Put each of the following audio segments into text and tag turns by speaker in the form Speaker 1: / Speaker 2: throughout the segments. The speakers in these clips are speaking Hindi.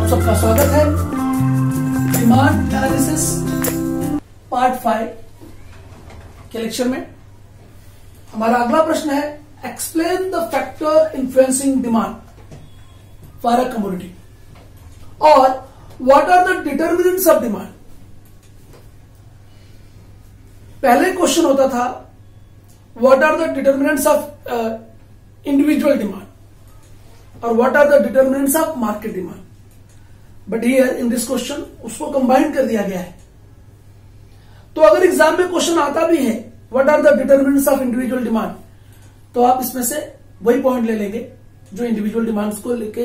Speaker 1: सबका स्वागत है डिमांड एनालिसिस पार्ट 5 के लेक्चर में। हमारा अगला प्रश्न है explain the factor influencing demand for a commodity और what are the determinants of demand. पहले क्वेश्चन होता था what are the determinants of individual demand और what are the determinants of market demand, but here in this question उसको कंबाइन कर दिया गया है। तो अगर एग्जाम में क्वेश्चन आता भी है what are the determinants of individual demand, तो आप इसमें से वही पॉइंट ले लेंगे जो इंडिविजुअल डिमांड्स को लेके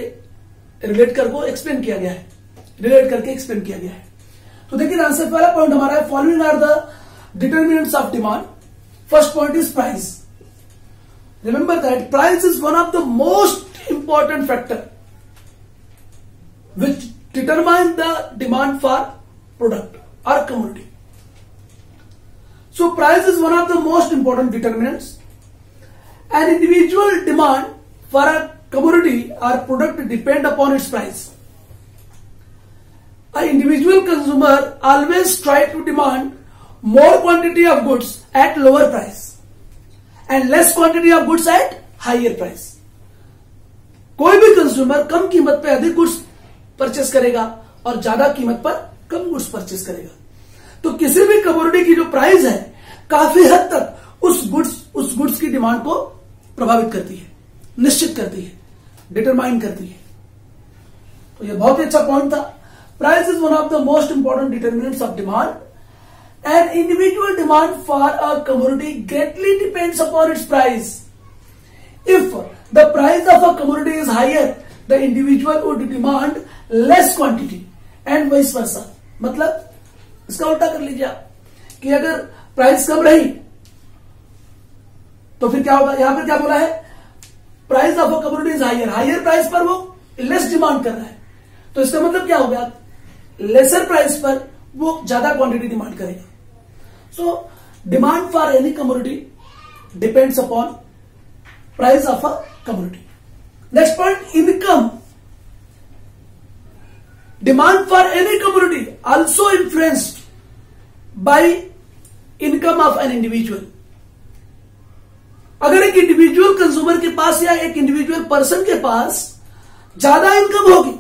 Speaker 1: रिलेट करके एक्सप्लेन किया गया है, रिलेट करके एक्सप्लेन किया गया है। तो देखिए आंसर पहला पॉइंट हमारा है following are the determinants of demand. First point is price. Remember that price is one of the most important factor which determine the demand for product or commodity. So price is one of the most important determinants. An individual demand for a commodity or product depend upon its price. An individual consumer always try to demand more quantity of goods at lower price and less quantity of goods at higher price. कोई भी कंज्यूमर कम कीमत पे अधिक गुड्स परचेस करेगा और ज्यादा कीमत पर कम गुड्स परचेस करेगा। तो किसी भी कमोडिटी की जो प्राइस है काफी हद तक उस गुड्स की डिमांड को प्रभावित करती है, निश्चित करती है, डिटरमाइन करती है। तो ये बहुत ही अच्छा पॉइंट था। Price is one of the most important determinants of demand and individual demand for a commodity greatly depends upon its price. If the price of a commodity is higher the individual would demand less quantity and vice versa। मतलब इसका उल्टा कर लीजिए आप कि अगर प्राइस कम रही तो फिर क्या होगा। यहां पर क्या बोला है, price of a commodity is higher, higher price पर वो लेस डिमांड कर रहा है। तो इसका मतलब क्या होगा, लेसर प्राइस पर वो ज्यादा क्वांटिटी डिमांड करेगा। So demand for any commodity depends upon price of a commodity. Next point, income. Demand for any commodity also influenced by income of an individual. अगर एक इंडिविजुअल कंज्यूमर के पास या एक इंडिविजुअल पर्सन के पास ज्यादा इनकम होगी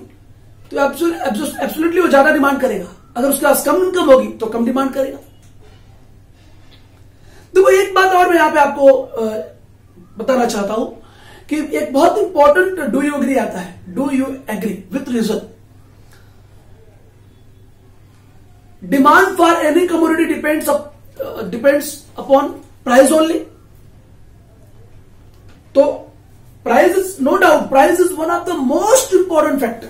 Speaker 1: तो एब्सोल्युटली वो ज्यादा डिमांड करेगा। अगर उसके पास कम इनकम होगी तो कम डिमांड करेगा। देखो एक बात और मैं यहां पे आपको बताना चाहता हूं कि एक बहुत इंपॉर्टेंट डू यू एग्री आता है। Do you agree with reason. Demand for any commodity depends upon price only. तो price is no doubt, price is one of the most important factor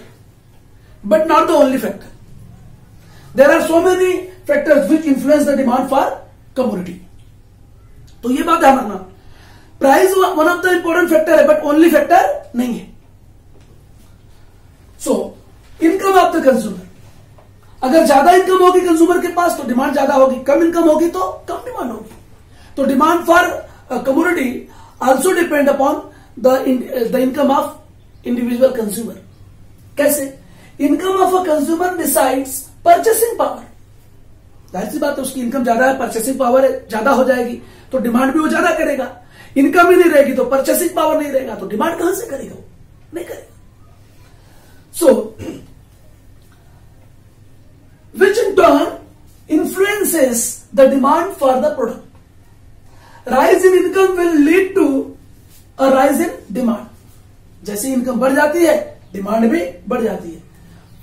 Speaker 1: but not the only factor. There are so many factors which influence the demand for commodity. तो ये बात ध्यान रखना, price one of the important factor है बट ओनली फैक्टर नहीं है। So income of the consumer, अगर ज्यादा इनकम होगी कंज्यूमर के पास तो डिमांड ज्यादा होगी, कम इनकम होगी तो कम डिमांड होगी। तो demand for commodity also depend upon the income of individual consumer. कैसे? Income of a consumer decides purchasing power. जाहिर सी बात है, उसकी इनकम ज्यादा है, परचेसिंग पावर ज्यादा हो जाएगी तो डिमांड भी वो ज्यादा करेगा। इनकम ही नहीं रहेगी तो परचेसिंग पावर नहीं रहेगा तो डिमांड कहां से करेगा, वो नहीं करेगा। So which in turn influences the demand for the product. Rise in income will lead to a rise in demand. जैसे इनकम बढ़ जाती है डिमांड भी बढ़ जाती है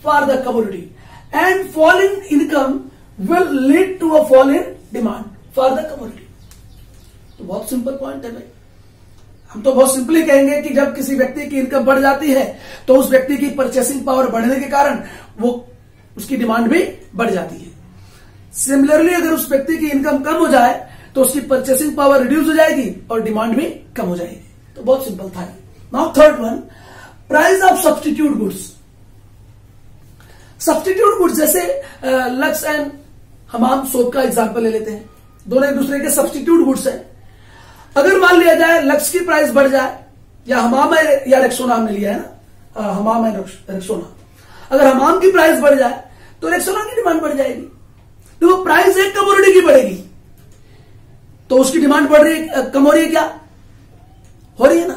Speaker 1: for the commodity and fall in income will lead to a fall in demand for the commodity. तो बहुत सिंपल पॉइंट है भाई। हम तो बहुत सिंपली कहेंगे कि जब किसी व्यक्ति की इनकम बढ़ जाती है तो उस व्यक्ति की परचेसिंग पावर बढ़ने के कारण वो उसकी डिमांड भी बढ़ जाती है। सिमिलरली अगर उस व्यक्ति की इनकम कम हो जाए तो उसकी परचेसिंग पावर रिड्यूस हो जाएगी और डिमांड भी कम हो जाएगी। तो बहुत सिंपल था। Now third one, price of substitute goods. Substitute goods जैसे लक्स एंड हमाम सोप का एग्जांपल ले लेते हैं, दोनों एक दूसरे के सब्स्टिट्यूट गुड्स हैं। अगर मान लिया जाए लक्स की प्राइस बढ़ जाए, या हमाम है या रेक्सोना हमने लिया है ना, हमाम है रेक्सोना, अगर हमाम की प्राइस बढ़ जाए तो रेक्सोना की डिमांड बढ़ जाएगी। तो प्राइस एक कमोडिटी की बढ़ेगी तो उसकी डिमांड बढ़ रही है, कम हो रही है, क्या हो रही है ना,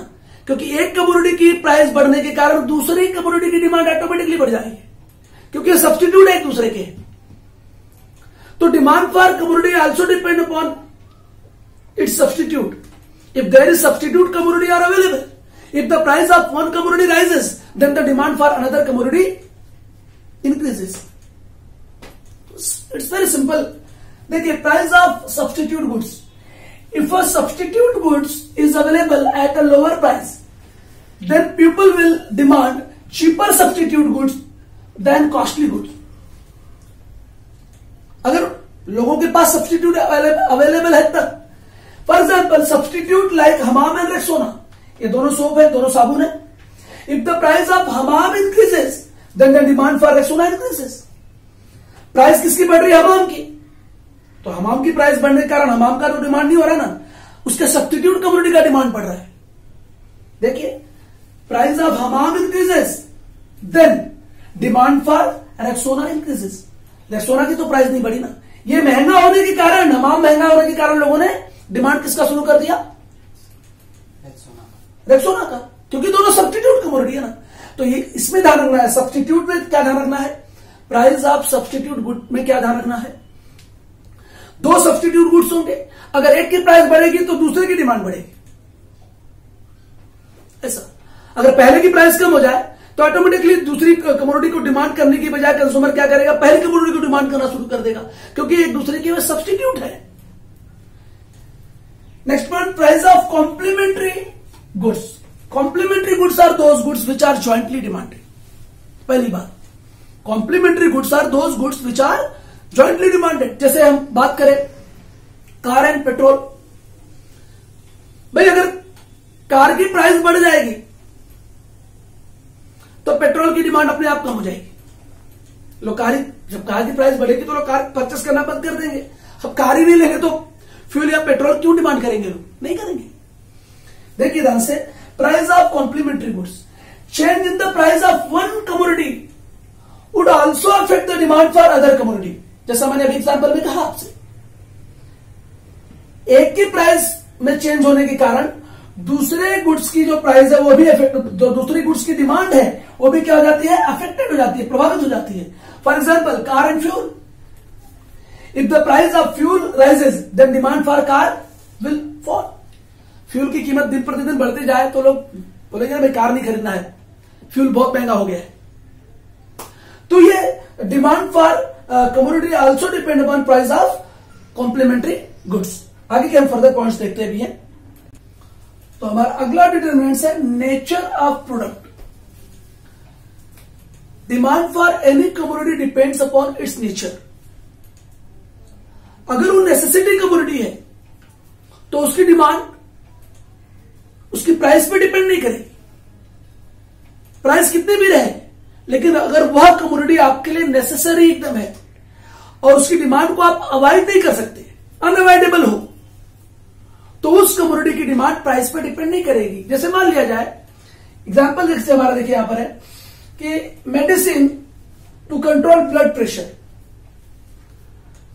Speaker 1: क्योंकि एक कमोडिटी की प्राइस बढ़ने के कारण दूसरी कमोडिटी की डिमांड ऑटोमेटिकली बढ़ जाएगी, क्योंकि सब्स्टिट्यूट है एक दूसरे के। तो demand for commodity also depend upon its substitute. If there is substitute commodity are available, if the price of one commodity rises, then the demand for another commodity increases. It's very simple. देखिए, price of substitute goods, if a substitute goods is available at a lower price, then people will demand cheaper substitute goods than costly goods. अगर लोगों के पास सब्स्टिट्यूट अवेलेबल है तब, for example substitute like Hamam and Rexona, ये दोनों सोप है, दोनों साबुन है। If the price of Hamam increases, then the demand for Rexona increases. Price किसकी बढ़ रही है? हमाम की। तो हमाम की प्राइस बढ़ने के कारण हमाम का तो डिमांड नहीं हो रहा ना, उसके सब्स्टिट्यूट कमोडिटी का डिमांड बढ़ रहा है। देखिए, price of Hamam increases, then demand for Rexona increases. Rexona की तो प्राइस नहीं बढ़ी ना, ये महंगा होने के कारण, हमाम महंगा होने के कारण लोगों ने डिमांड किसका शुरू कर दिया? रेक्सोना का, क्योंकि दोनों सब्स्टिट्यूट कमोडिटी है ना। तो ये इसमें ध्यान रखना है, सब्स्टिट्यूट में क्या ध्यान रखना है, प्राइस ऑफ सब्स्टिट्यूट गुड में क्या ध्यान रखना है। दो सब्स्टिट्यूट गुड्स होंगे, अगर एक की प्राइस बढ़ेगी तो दूसरे की डिमांड बढ़ेगी, ऐसा। अगर पहले की प्राइस कम हो जाए तो ऑटोमेटिकली दूसरी कमोडिटी को डिमांड करने की बजाय कंज्यूमर क्या करेगा, पहली कमोडिटी को डिमांड करना शुरू कर देगा, क्योंकि एक दूसरे के सब्स्टिट्यूट है। Next point, price of complementary goods. Complementary goods are those goods which are jointly demanded. पहली बात, complementary goods are those goods which are jointly demanded. जैसे हम बात करें कार एंड पेट्रोल, भाई अगर कार की प्राइस बढ़ जाएगी तो पेट्रोल की डिमांड अपने आप कम हो जाएगी। लोग जब कार की प्राइस बढ़ेगी तो लोग कार परचेस करना बंद कर देंगे। अब कार ही नहीं लेंगे तो फ्यूल या पेट्रोल क्यों डिमांड करेंगे? लोग नहीं करेंगे। देखिए ध्यान से, price of complementary goods, change in the price of one commodity would also affect the demand for other commodity. जैसा मैंने अभी एग्जाम्पल में कहा आपसे, एक की प्राइस में चेंज होने के कारण दूसरे गुड्स की जो प्राइस है वो भी अफेक्ट, जो दूसरी गुड्स की डिमांड है वो भी क्या हो जाती है, अफेक्टेड हो जाती है, प्रभावित हो जाती है। For example car and fuel, if the price of fuel rises then demand for car will fall. Fuel की कीमत दिन प्रतिदिन बढ़ती जाए तो लोग बोलेंगे भाई कार नहीं खरीदना है, फ्यूल बहुत महंगा हो गया है। तो ये demand for commodity also depend upon price of complementary goods. आगे के हम फर्दर पॉइंट्स देखते भी हैं। तो हमारा अगला डिटरमिनेंट है nature of product. Demand for any commodity depends upon it's nature. अगर वो नेसेसिटी कमोडिटी है तो उसकी डिमांड उसकी प्राइस पे डिपेंड नहीं करेगी, प्राइस कितनी भी रहे। लेकिन अगर वह कमोडिटी आपके लिए नेसेसरी एकदम है और उसकी डिमांड को आप अवॉइड नहीं कर सकते, अनअवॉइडेबल हो, तो उस कमोडिटी की डिमांड प्राइस पे डिपेंड नहीं करेगी। जैसे मान लिया जाए, एग्जांपल जैसे हमारा देखिए यहां पर है कि medicine to control blood pressure.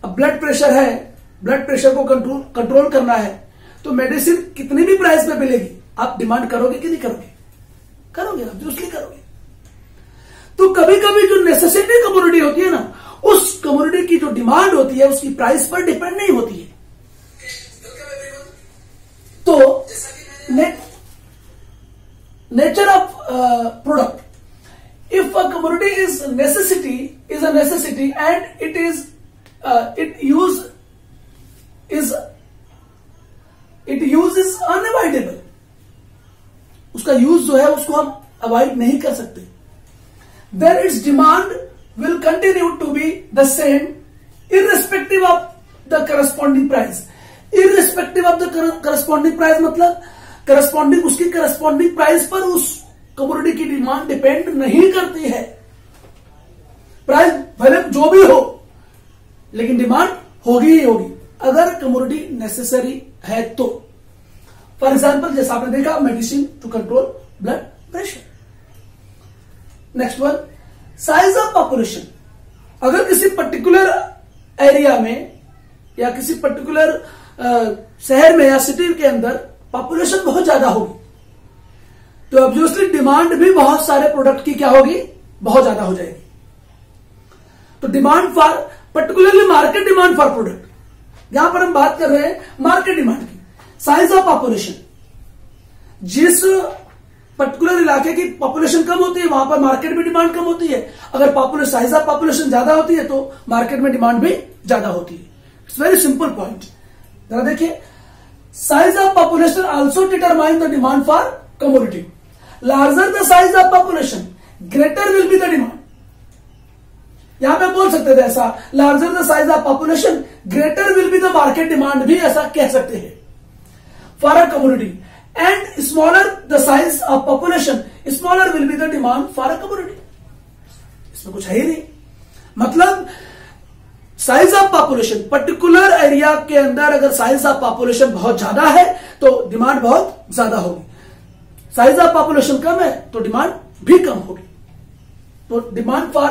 Speaker 1: अब ब्लड प्रेशर है, ब्लड प्रेशर को कंट्रोल करना है, तो मेडिसिन कितनी भी प्राइस पे मिलेगी आप डिमांड करोगे कि नहीं करोगे? करोगे, आप दूसरी करोगे। तो कभी कभी जो नेसेसिटी कमोडिटी होती है ना, उस कमोडिटी की जो डिमांड होती है उसकी प्राइस पर डिपेंड नहीं होती है। तो nature of product, if a commodity is a necessity and it use is unavoidable, उसका यूज जो है उसको हम अवॉइड नहीं कर सकते, then its demand will continue to be the same irrespective of the corresponding price. Irrespective of the corresponding price मतलब corresponding, उसकी corresponding price पर उस कमोडिटी की डिमांड डिपेंड नहीं करती है। प्राइस भले जो भी हो, लेकिन डिमांड होगी ही होगी अगर कमोडिटी नेसेसरी है तो। फॉर एग्जाम्पल जैसा आपने देखा medicine to control blood pressure. Next one, size of population. अगर किसी पर्टिकुलर एरिया में या किसी पर्टिकुलर शहर में या सिटी के अंदर पॉपुलेशन बहुत ज्यादा होगी तो ऑब्वियसली डिमांड भी बहुत सारे प्रोडक्ट की क्या होगी, बहुत ज्यादा हो जाएगी। तो demand for particularly market demand for product, यहां पर हम बात कर रहे हैं मार्केट डिमांड की। साइज ऑफ पॉपुलेशन, जिस पर्टिकुलर इलाके की पॉपुलेशन कम होती है वहां पर मार्केट में डिमांड कम होती है। अगर पॉपुलेशन साइज ऑफ पॉपुलेशन ज्यादा होती है तो मार्केट में डिमांड भी ज्यादा होती है। It's very simple point. जरा देखिए, size of population also determine the demand for commodity. Larger the size of population greater will be the demand. यहां पे बोल सकते थे ऐसा, larger the size of population greater will be the market demand, भी ऐसा कह सकते हैं for a commodity. And smaller the size of population smaller will be the demand for a commodity. इसमें कुछ है ही नहीं। मतलब size of population particular area के अंदर अगर साइज ऑफ पॉपुलेशन बहुत ज्यादा है तो डिमांड बहुत ज्यादा होगी, साइज ऑफ पॉपुलेशन कम है तो डिमांड भी कम होगी। तो demand for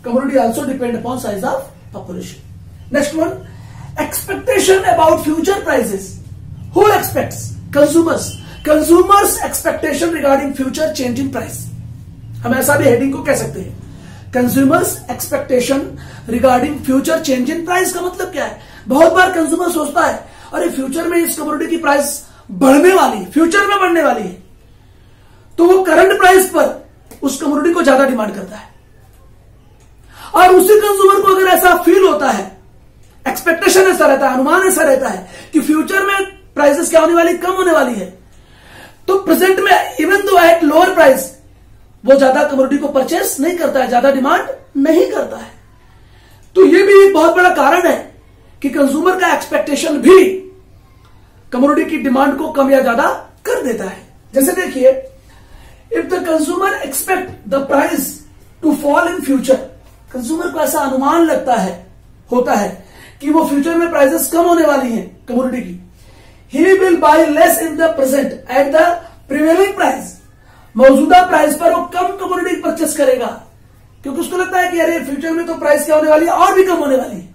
Speaker 1: commodity also depend upon size of population. Next one, expectation about future prices. Who aspects? Consumers. Consumers expectation regarding future change in price. हम ऐसा भी हेडिंग को कह सकते हैं, consumers expectation regarding future change in price. का मतलब क्या है? बहुत बार कंज्यूमर सोचता है अरे फ्यूचर में इस कमोडिटी की प्राइस बढ़ने वाली है, फ्यूचर में बढ़ने वाली है, तो वो करंट प्राइस पर उस कमोडिटी को ज्यादा डिमांड करता है। और उसी कंज्यूमर को अगर ऐसा फील होता है, एक्सपेक्टेशन ऐसा रहता है, अनुमान ऐसा रहता है कि फ्यूचर में प्राइसेस क्या होने वाली, कम होने वाली है, तो प्रेजेंट में even though at lower price वो ज्यादा कमोडिटी को परचेस नहीं करता है, ज्यादा डिमांड नहीं करता है। तो ये भी एक बहुत बड़ा कारण है कि कंज्यूमर का एक्सपेक्टेशन भी कमोडिटी की डिमांड को कम या ज्यादा कर देता है। जैसे देखिए, if the consumer expect the price to fall in future, consumer को ऐसा अनुमान लगता है, होता है कि वो फ्यूचर में प्राइसेस कम होने वाली हैं कमोडिटी की, he will buy less in the present at the prevailing price. मौजूदा प्राइस पर वो कम कमोडिटी परचेस करेगा क्योंकि उसको लगता है कि अरे फ्यूचर में तो प्राइस क्या होने वाली है, और भी कम होने वाली है।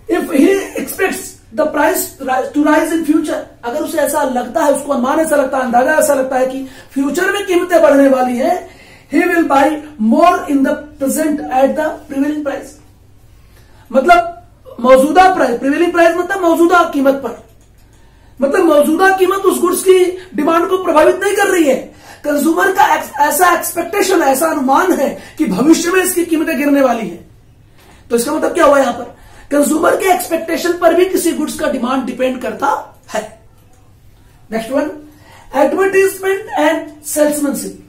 Speaker 1: If he expects the price to rise in future, अगर उसे ऐसा लगता है, उसको अनुमान ऐसा लगता है, अंदाजा ऐसा लगता है कि फ्यूचर में कीमतें बढ़ने वाली है, he will buy more in the present at the prevailing price। मतलब मौजूदा प्राइस, प्रिवेलिंग प्राइस मतलब मौजूदा कीमत पर, मतलब मौजूदा कीमत उस गुड्स की डिमांड को प्रभावित नहीं कर रही है। कंज्यूमर का ऐसा एक्सपेक्टेशन, ऐसा अनुमान है कि भविष्य में इसकी कीमतें गिरने वाली है। तो इसका मतलब क्या हुआ यहां पर, कंज्यूमर के एक्सपेक्टेशन पर भी किसी गुड्स का डिमांड डिपेंड करता है। Next one, advertisement and salesmanship.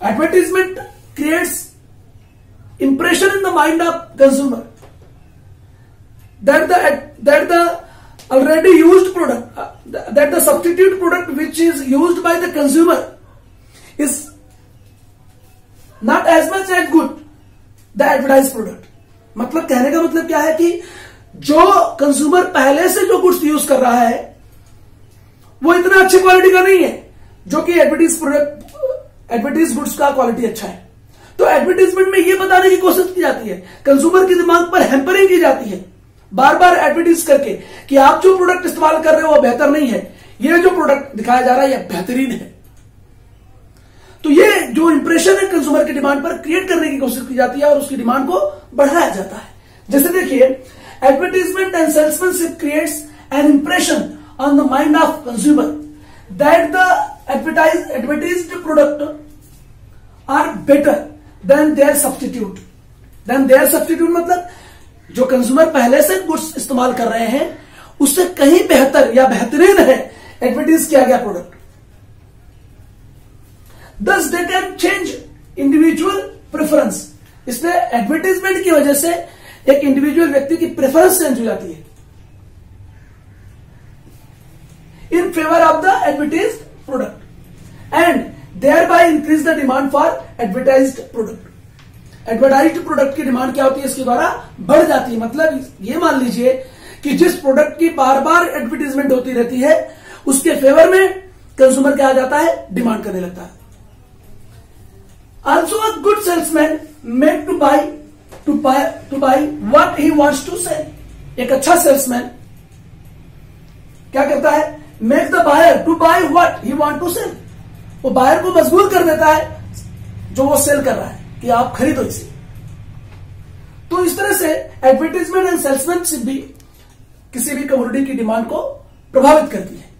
Speaker 1: Advertisement creates impression in the mind of consumer that the already used product, that the substitute product which is used by the consumer is not as much as good the advertised product। मतलब कहने का मतलब क्या है कि जो कंज्यूमर पहले से जो गुड्स यूज कर रहा है वो इतना अच्छी क्वालिटी का नहीं है जो कि एडवर्टीज गुड्स का क्वालिटी अच्छा है। तो एडवर्टीजमेंट में यह बताने की कोशिश की जाती है, कंज्यूमर की दिमाग पर हैम्परिंग की जाती है बार बार एडवर्टीज करके कि आप जो प्रोडक्ट इस्तेमाल कर रहे हो वो बेहतर नहीं है, ये जो प्रोडक्ट दिखाया जा रहा है यह बेहतरीन है। तो ये जो इंप्रेशन है कंज्यूमर की डिमांड पर क्रिएट करने की कोशिश की जाती है और उसकी डिमांड को बढ़ाया जाता है। जैसे देखिए, advertisement and salesmanship creates an impression on the mind of consumer that the advertised product are better than their substitute। मतलब जो कंज्यूमर पहले से गुड्स इस्तेमाल कर रहे हैं उससे कहीं बेहतर या बेहतरीन है एडवर्टाइज किया गया product. Thus they can change individual preference। इसलिए एडवर्टाइजमेंट की वजह से एक इंडिविजुअल व्यक्ति की प्रेफरेंस चेंज हो जाती है in favour of the advertised product and thereby increase the demand for advertised product. Advertised product की डिमांड क्या होती है, इसके द्वारा बढ़ जाती है। मतलब ये मान लीजिए कि जिस प्रोडक्ट की बार बार एडवर्टीजमेंट होती रहती है उसके फेवर में कंज्यूमर क्या आ जाता है, डिमांड करने लगता है। Also a good salesman make to buy what he wants to sell. एक अच्छा सेल्समैन क्या करता है, make the buyer to buy what he want to sell. वो बायर को मजबूर कर देता है जो वो सेल कर रहा है कि आप खरीदो इसे। तो इस तरह से एडवर्टाइजमेंट एंड सेल्समैनशिप भी किसी भी कमोडिटी की डिमांड को प्रभावित करती है,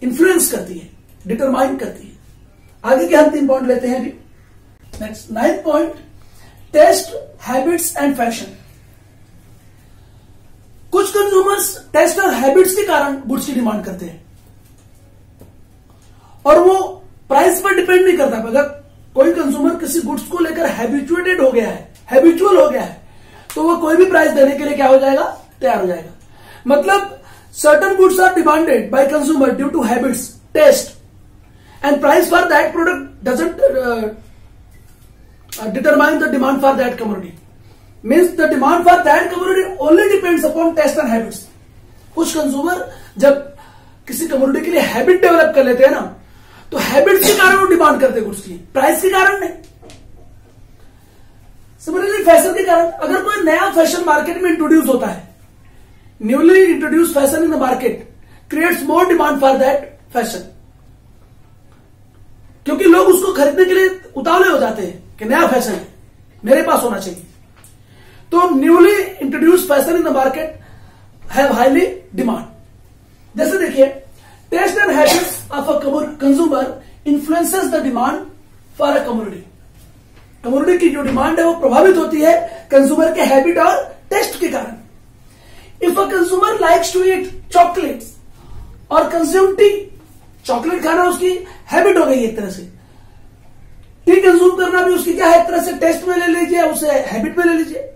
Speaker 1: इन्फ्लुएंस करती है, डिटरमाइन करती है। आगे के हम 3 पॉइंट लेते हैं अभी। Next 9th point, taste, habits and fashion. कुछ कंज्यूमर्स टेस्ट और हैबिट्स के कारण गुड्स की डिमांड करते हैं और वो प्राइस पर डिपेंड नहीं करता। अगर कोई कंज्यूमर किसी गुड्स को लेकर हैबिचुएटेड हो गया है, हैबिचुअल हो गया है, तो वो कोई भी प्राइस देने के लिए क्या हो जाएगा, तैयार हो जाएगा। मतलब certain goods are demanded by consumer due to habits, taste and price for that product doesn't determine the demand for that commodity. Means the demand for that commodity only depends upon taste and habits. कुछ कंज्यूमर जब किसी कमोडिटी के लिए हैबिट डेवलप कर लेते हैं ना, तो हैबिट्स के कारण वो डिमांड करते हैं गुड्स की, प्राइस के कारण नहीं। सिमिलरली फैशन के कारण, अगर कोई नया फैशन मार्केट में इंट्रोड्यूस होता है, newly introduce fashion in the market creates more demand for that fashion, क्योंकि लोग उसको खरीदने के लिए उतावले हो जाते हैं कि नया फैशन है, मेरे पास होना चाहिए। तो newly introduce fashion in the market have highly demand. जैसे देखिए, taste and habits of a consumer influences the demand for a commodity. Commodity की जो डिमांड है वो प्रभावित होती है कंज्यूमर के हैबिट और टेस्ट के कारण। If a consumer likes to eat chocolates और कंज्यूम टी, चॉकलेट खाना उसकी हैबिट हो गई एक तरह से, टी कंज्यूम करना भी उसकी क्या है, एक तरह से टेस्ट में ले लीजिए, उसे हैबिट में ले लीजिए।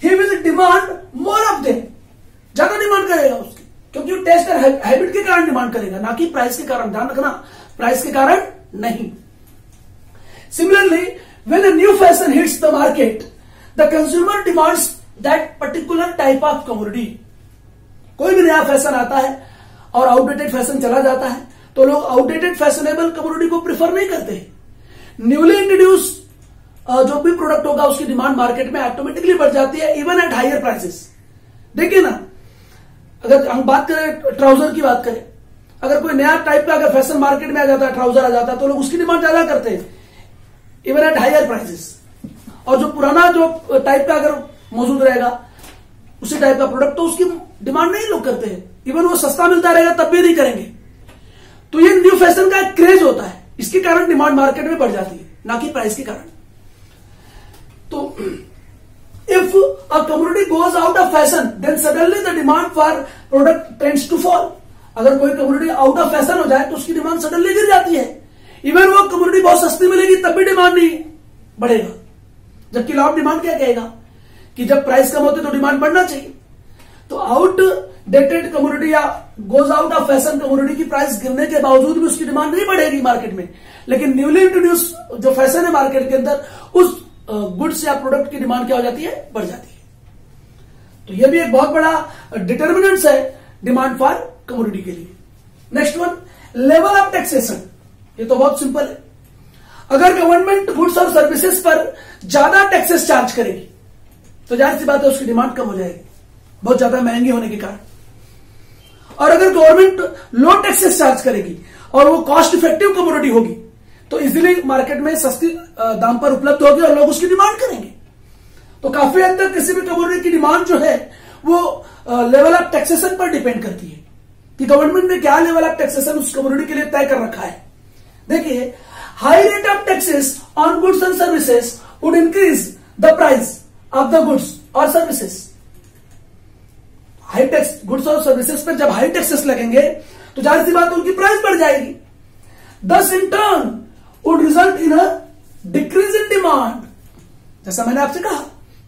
Speaker 1: He will demand more of them, ज्यादा डिमांड करेगा उसकी, क्योंकि वो टेस्ट और हैबिट के कारण डिमांड करेगा, ना कि प्राइस के कारण। ध्यान रखना, प्राइस के कारण नहीं। Similarly when a new fashion hits the market, the consumer demands that particular type of commodity. कोई भी नया फैशन आता है और आउटडेटेड फैशन चला जाता है, तो लोग आउटडेटेड फैशनेबल कमोडिटी को प्रेफर नहीं करते। न्यूली इंट्रोड्यूस जो भी प्रोडक्ट होगा उसकी डिमांड मार्केट में ऑटोमेटिकली बढ़ जाती है, इवन एट हायर प्राइसेस। देखिए ना, अगर हम बात करें ट्राउजर की बात करें, अगर कोई नया टाइप का अगर फैशन मार्केट में आ जाता है, ट्राउजर आ जाता है, तो लोग उसकी डिमांड ज्यादा करते हैं, इवन एट हायर प्राइसेस। और जो पुराना जो टाइप का अगर मौजूद रहेगा उसी टाइप का प्रोडक्ट, तो उसकी डिमांड नहीं लोग करते हैं, इवन वो सस्ता मिलता रहेगा तब भी नहीं करेंगे। तो ये न्यू फैशन का क्रेज होता है, इसके कारण डिमांड मार्केट में बढ़ जाती है, ना कि प्राइस के कारण। तो if a commodity goes out of fashion, then suddenly the demand for product tends to fall. अगर कोई कमोडिटी आउट ऑफ फैशन हो जाए तो उसकी डिमांड सडनली गिर जाती है। इवन वो कमोडिटी बहुत सस्ती मिलेगी तब भी डिमांड नहीं बढ़ेगा। जबकि लॉ ऑफ डिमांड क्या कहेगा कि जब प्राइस कम होती है तो डिमांड बढ़ना चाहिए। तो आउटडेटेड कमोडिटी या goes out of fashion commodity की प्राइस गिरने के बावजूद भी उसकी डिमांड नहीं बढ़ेगी मार्केट में, लेकिन न्यूली इंट्रोड्यूस जो फैशन है मार्केट के अंदर, उस गुड्स या प्रोडक्ट की डिमांड क्या हो जाती है, बढ़ जाती है। तो यह भी एक बहुत बड़ा डिटर्मिनेंट्स है डिमांड फॉर कमोडिटी के लिए। Next one, level of taxation. ये तो बहुत सिंपल है। अगर गवर्नमेंट गुड्स और सर्विसेज पर ज्यादा टैक्सेस चार्ज करेगी तो जाहिर सी बात है उसकी डिमांड कम हो जाएगी, बहुत ज्यादा महंगी होने के कारण। और अगर गवर्नमेंट लो टैक्सेस चार्ज करेगी और वो कॉस्ट इफेक्टिव कमोडिटी होगी तो इजीली मार्केट में सस्ती दाम पर उपलब्ध होगी और लोग उसकी डिमांड करेंगे। तो काफी हद तक किसी भी कमोडिटी की डिमांड जो है वो लेवल ऑफ टैक्सेशन पर डिपेंड करती है कि गवर्नमेंट ने क्या लेवल ऑफ टैक्सेशन उस कमोडिटी के लिए तय कर रखा है। देखिए, high rate of taxes on goods and services would increase the price of the goods और सर्विसेज। हाई टैक्स गुड्स और सर्विसेज पर जब हाई टैक्सेस लगेंगे तो जाहिर सी बात उनकी प्राइस बढ़ जाएगी। दस in turn would result in a decrease in demand. जैसा मैंने आपसे कहा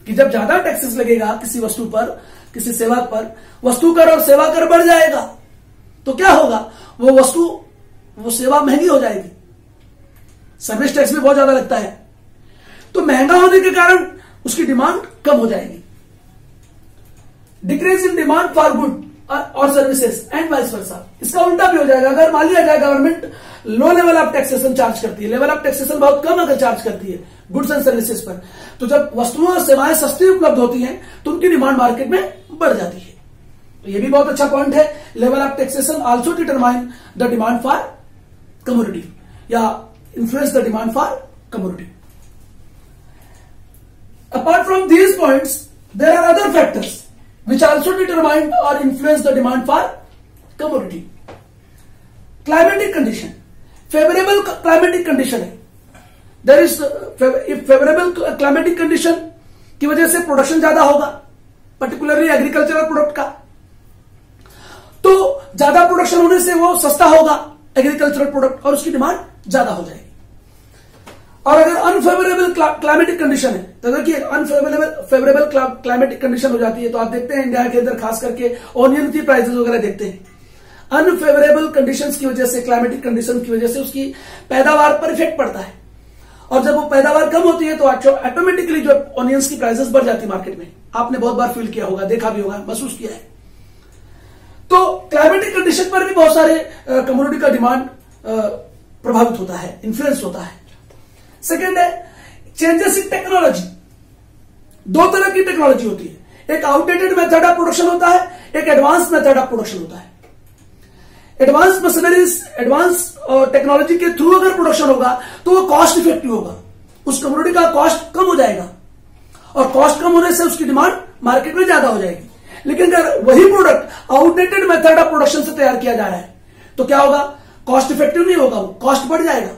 Speaker 1: कि जब ज्यादा टैक्सेस लगेगा किसी वस्तु पर, किसी सेवा पर, वस्तु कर और सेवा कर बढ़ जाएगा तो क्या होगा, वो वस्तु वो सेवा महंगी हो जाएगी, सर्विस टैक्स भी बहुत ज्यादा लगता है, तो महंगा होने के कारण उसकी डिमांड कम हो जाएगी। Decrease in demand for good और सर्विसेज एंड वाइस वर्सा, इसका उल्टा भी हो जाएगा। अगर मान लिया जाए government low level of taxation charge करती है, लेवल ऑफ टैक्सेशन बहुत कम अगर चार्ज करती है गुड्स एंड सर्विसेज पर, तो जब वस्तुओं और सेवाएं सस्ती उपलब्ध होती हैं तो उनकी डिमांड मार्केट में बढ़ जाती है। तो ये भी बहुत अच्छा पॉइंट है। Level of taxation also determine the demand for commodity या influence the demand for commodity. Apart from these points there are other factors which also determine or influence the demand for commodity. Climatic condition, favorable climatic condition है, there is if favorable climatic condition की वजह से प्रोडक्शन ज्यादा होगा, पर्टिकुलरली एग्रीकल्चरल प्रोडक्ट का, तो ज्यादा प्रोडक्शन होने से वो सस्ता होगा एग्रीकल्चरल प्रोडक्ट और उसकी डिमांड ज्यादा हो जाएगी। और अगर अनफेवरेबल क्लाइमेटिक कंडीशन है, तो देखिए फेवरेबल क्लाइमेटिक कंडीशन हो जाती है, तो आप देखते हैं इंडिया के अंदर खास करके ऑनियन की प्राइसेस वगैरह देखते हैं। अनफेवरेबल कंडीशंस की वजह से, क्लाइमेटिक कंडीशन की वजह से उसकी पैदावार पर इफेक्ट पड़ता है, और जब वो पैदावार कम होती है तो ऑटोमेटिकली जो ऑनियंस की प्राइसेस बढ़ जाती है मार्केट में। आपने बहुत बार फील किया होगा, देखा भी होगा, महसूस किया है। तो क्लाइमेटिक कंडीशन पर भी बहुत सारे कमोडिटी का डिमांड प्रभावित होता है, इन्फ्लुएंस होता है। सेकेंड है चेंजेस इन टेक्नोलॉजी। दो तरह की टेक्नोलॉजी होती है, एक आउटडेटेड मेथड ऑफ प्रोडक्शन होता है, एक एडवांस मेथड ऑफ प्रोडक्शन होता है। एडवांस मशीनरीज, एडवांस टेक्नोलॉजी के थ्रू अगर प्रोडक्शन होगा तो वो कॉस्ट इफेक्टिव होगा, उस कमोडिटी का कॉस्ट कम हो जाएगा, और कॉस्ट कम होने से उसकी डिमांड मार्केट में ज्यादा हो जाएगी। लेकिन अगर वही product outdated method of production से तैयार किया जा रहा है तो क्या होगा, कॉस्ट इफेक्टिव नहीं होगा, वो कॉस्ट बढ़ जाएगा।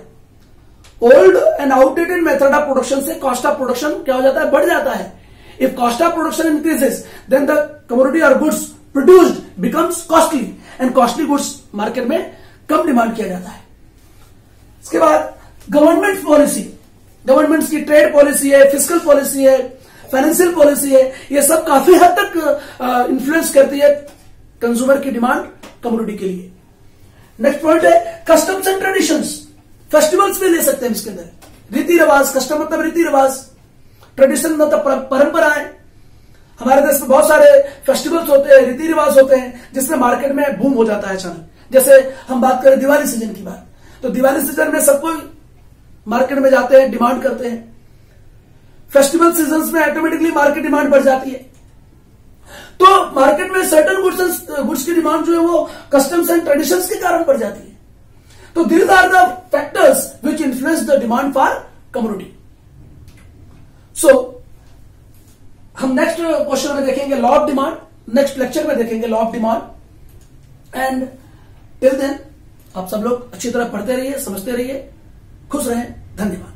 Speaker 1: Old and outdated method of production से कॉस्ट ऑफ प्रोडक्शन क्या हो जाता है, बढ़ जाता है। If cost of production increases then the commodity और goods produced becomes costly, and costly goods market में कम डिमांड किया जाता है। इसके बाद गवर्नमेंट पॉलिसी, गवर्नमेंट्स की ट्रेड पॉलिसी है, फिस्कल पॉलिसी है, फाइनेंशियल पॉलिसी है, ये सब काफी हद तक इन्फ्लुएंस करती है कंज्यूमर की डिमांड कमोडिटी के लिए। नेक्स्ट पॉइंट है कस्टम्स एंड ट्रेडिशंस। फेस्टिवल्स भी ले सकते हैं इसके अंदर, रीति रिवाज, कस्टम मतलब रीति रिवाज, ट्रेडिशन मतलब परंपराएं। हमारे देश में बहुत सारे फेस्टिवल्स होते हैं, रीति रिवाज होते हैं, जिसमें मार्केट में बूम हो जाता है अचानक। जैसे हम बात करें दिवाली सीजन की बात, तो दिवाली सीजन में सब कोई मार्केट में जाते हैं, डिमांड करते हैं। फेस्टिवल सीजन में ऑटोमेटिकली मार्केट डिमांड बढ़ जाती है, तो मार्केट में सर्टन गुड्स की डिमांड जो है वो कस्टम्स एंड ट्रेडिशंस के कारण बढ़ जाती है। तो these are the factors which influence the demand for commodity. So हम नेक्स्ट क्वेश्चन में देखेंगे law of demand, next lecture में देखेंगे law of demand, and till then आप सब लोग अच्छी तरह पढ़ते रहिए, समझते रहिए, खुश रहें, धन्यवाद।